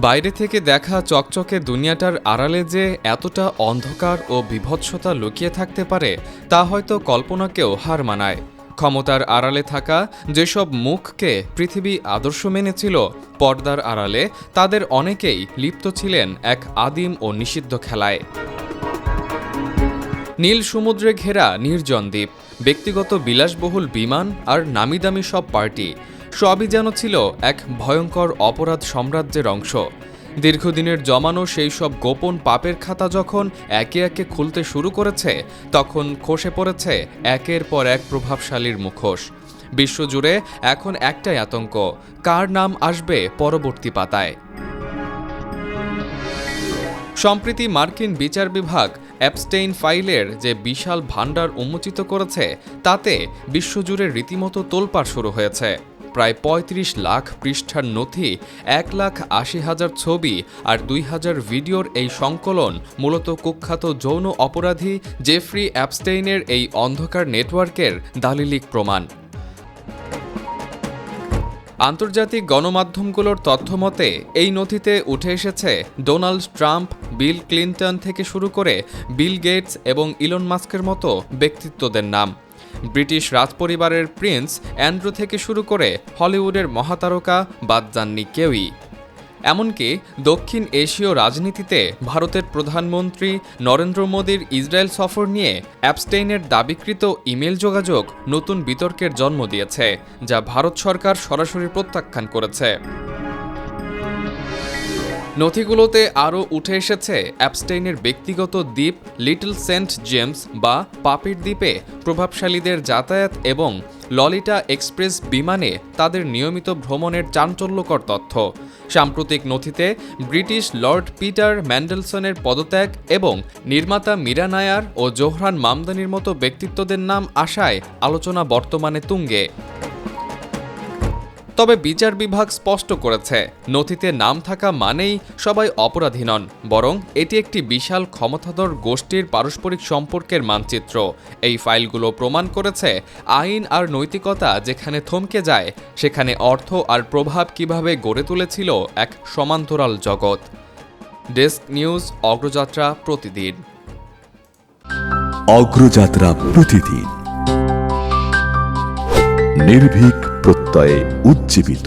বাইরে থেকে দেখা চকচকে দুনিয়াটার আড়ালে যে এতটা অন্ধকার ও বিভৎসতা লুকিয়ে থাকতে পারে তা হয়তো কল্পনাকেও হার মানায়। ক্ষমতার আড়ালে থাকা যেসব মুখকে পৃথিবী আদর্শ মেনেছিল, পর্দার আড়ালে তাদের অনেকেই লিপ্ত ছিলেন এক আদিম ও নিষিদ্ধ খেলায়। নীল সমুদ্রে ঘেরা নির্জন দ্বীপ, ব্যক্তিগত বিলাসবহুল বিমান আর নামিদামি সব পার্টি, সবই যেন ছিল এক ভয়ঙ্কর অপরাধ সাম্রাজ্যের অংশ। দীর্ঘদিনের জমানো সেই সব গোপন পাপের খাতা যখন একে একে খুলতে শুরু করেছে, তখন খসে পড়েছে একের পর এক প্রভাবশালীর মুখোশ। বিশ্বজুড়ে এখন একটাই আতঙ্ক, কার নাম আসবে পরবর্তী পাতায়। সম্প্রতি মার্কিন বিচার বিভাগ অ্যাপস্টেইন ফাইলের যে বিশাল ভাণ্ডার উন্মোচিত করেছে, তাতে বিশ্বজুড়ে রীতিমতো তোলপাড় শুরু হয়েছে। প্রায় ৩৫ লাখ পৃষ্ঠার নথি, ১,৮০,০০০ ছবি আর ২,০০০ ভিডিওর এই সংকলন মূলত কুখ্যাত যৌন অপরাধী জেফ্রি অ্যাপস্টেইনের এই অন্ধকার নেটওয়ার্কের দালিলিক প্রমাণ। আন্তর্জাতিক গণমাধ্যমগুলোর তথ্যমতে এই নথিতে উঠে এসেছে ডোনাল্ড ট্রাম্প, বিল ক্লিন্টন থেকে শুরু করে বিল গেটস এবং ইলন মাস্কের মতো ব্যক্তিত্বদের নাম। ব্রিটিশ রাজপরিবারের প্রিন্স অ্যান্ড্রু থেকে শুরু করে হলিউডের মহাতারকা বাদ যাননি কেউই। এমনকি দক্ষিণ এশীয় রাজনীতিতে ভারতের প্রধানমন্ত্রী নরেন্দ্র মোদীর ইসরায়েল সফর নিয়ে অ্যাপস্টেইনের দাবিকৃত ইমেল যোগাযোগ নতুন বিতর্কের জন্ম দিয়েছে, যা ভারত সরকার সরাসরি প্রত্যাখ্যান করেছে। নথিগুলোতে আরও উঠে এসেছে অ্যাপস্টেইনের ব্যক্তিগত দ্বীপ লিটল সেন্ট জেমস বা পাপির দ্বীপে প্রভাবশালীদের যাতায়াত এবং ললিটা এক্সপ্রেস বিমানে তাদের নিয়মিত ভ্রমণের চাঞ্চল্যকর তথ্য। সাম্প্রতিক নথিতে ব্রিটিশ লর্ড পিটার ম্যান্ডেলসনের পদত্যাগ এবং নির্মাতা মীরা নায়ার ও জোহরান মামদানির মতো ব্যক্তিত্বদের নাম আসায় আলোচনা বর্তমানে তুঙ্গে। তবে বিচার বিভাগ স্পষ্ট করেছে, নথিতে নাম থাকা মানেই সবাই অপরাধী নন, বরং এটি একটি বিশাল ক্ষমতাধর গোষ্ঠীর পারস্পরিক সম্পর্কের মানচিত্র। এই ফাইলগুলো প্রমাণ করেছে আইন আর নৈতিকতা যেখানে থমকে যায়, সেখানে অর্থ আর প্রভাব কিভাবে গড়ে তুলেছিল এক সমান্তরাল জগৎ। ডেস্ক নিউজ, অগ্রযাত্রা প্রতিদিন। অগ্রযাত্রা প্রতিদিন, নির্ভীক প্রত্যয়ে উজ্জীবিত।